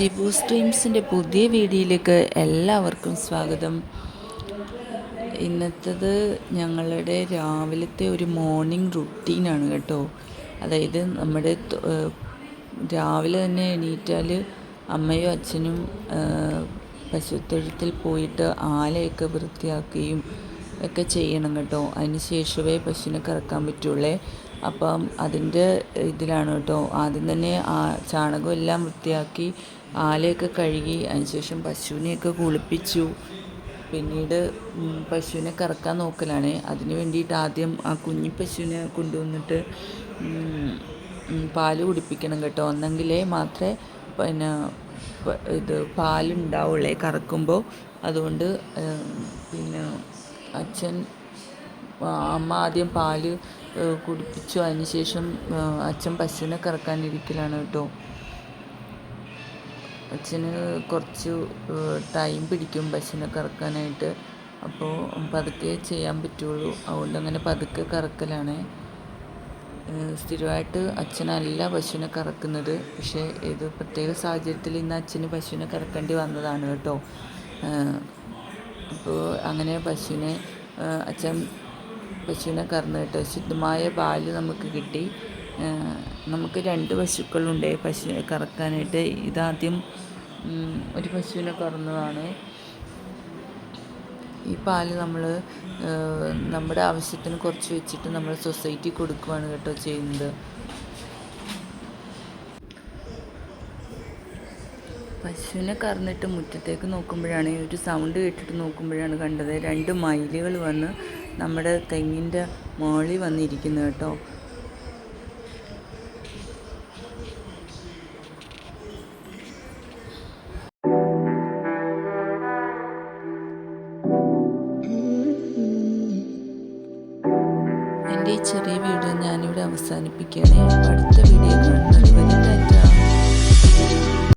ഷിബു സ്ട്രീംസിൻ്റെ പുതിയ വീഡിയോയിലേക്ക് എല്ലാവർക്കും സ്വാഗതം. ഇന്നത്തേത് ഞങ്ങളുടെ രാവിലത്തെ ഒരു മോർണിംഗ് റുട്ടീനാണ് കേട്ടോ. അതായത് നമ്മുടെ രാവിലെ തന്നെ എണീറ്റാൽ അമ്മയും അച്ഛനും പശുത്തൊഴുത്തിൽ പോയിട്ട് ആലയൊക്കെ വൃത്തിയാക്കുകയും ഒക്കെ ചെയ്യണം കേട്ടോ. അതിന് ശേഷമേ പശുവിനെ കറക്കാൻ പറ്റുള്ളൂ. അപ്പം അതിൻ്റെ ഇതിലാണ് കേട്ടോ. ആദ്യം തന്നെ ചാണകം എല്ലാം വൃത്തിയാക്കി ആലയൊക്കെ കഴുകി അതിനുശേഷം പശുവിനെയൊക്കെ കുളിപ്പിച്ചു. പിന്നീട് പശുവിനെ കറക്കാൻ നോക്കലാണ്. അതിന് വേണ്ടിയിട്ട് ആദ്യം ആ കുഞ്ഞി പശുവിനെ കൊണ്ടുവന്നിട്ട് പാല് കുടിപ്പിക്കണം കേട്ടോ. എന്നെങ്കിലേ മാത്രമേ ഇത് പാലുണ്ടാവുള്ളേ കറക്കുമ്പോൾ. അതുകൊണ്ട് പിന്നെ അമ്മ ആദ്യം പാല് കുടിപ്പിച്ചു. അതിന് ശേഷം അച്ഛൻ പശുവിനെ കറക്കാനിരിക്കലാണ് കേട്ടോ. അച്ഛന് കുറച്ച് ടൈം പിടിക്കും പശുവിനെ കറക്കാനായിട്ട്. അപ്പോൾ പതുക്കെ ചെയ്യാൻ പറ്റുള്ളൂ. അതുകൊണ്ട് അങ്ങനെ പതുക്കെ കറക്കലാണ്. സ്ഥിരമായിട്ട് അച്ഛനല്ല പശുവിനെ കറക്കുന്നത്. പക്ഷേ ഇത് പ്രത്യേക സാഹചര്യത്തിൽ ഇന്ന് അച്ഛന് പശുവിനെ കറക്കേണ്ടി വന്നതാണ് കേട്ടോ. അപ്പോൾ അങ്ങനെ അച്ഛൻ പശുവിനെ കറന്നു കേട്ടോ. ശുദ്ധമായ പാല് നമുക്ക് കിട്ടി. നമുക്ക് 2 പശുക്കളുണ്ട് പശുവിനെ കറക്കാനായിട്ട്. ഇതാദ്യം ഒരു പശുവിനെ കറന്നതാണ്. ഈ പാല് നമ്മൾ നമ്മുടെ ആവശ്യത്തിന് കുറച്ച് വെച്ചിട്ട് നമ്മൾ സൊസൈറ്റി കൊടുക്കുകയാണ് കേട്ടോ ചെയ്യുന്നത്. പശുവിനെ കറന്നിട്ട് മുറ്റത്തേക്ക് നോക്കുമ്പോഴാണ് ഒരു സൗണ്ട് കേട്ടിട്ട് നോക്കുമ്പോഴാണ് കണ്ടത് 2 മയിലുകൾ വന്ന് നമ്മുടെ തെങ്ങിൻ്റെ മുകളിൽ വന്നിരിക്കുന്നു കേട്ടോ. എൻ്റെ ഈ ചെറിയ വീഡിയോ ഞാനിവിടെ അവസാനിപ്പിക്കുകയാണ്. അടുത്ത വീഡിയോ കാണുന്നത് വരെ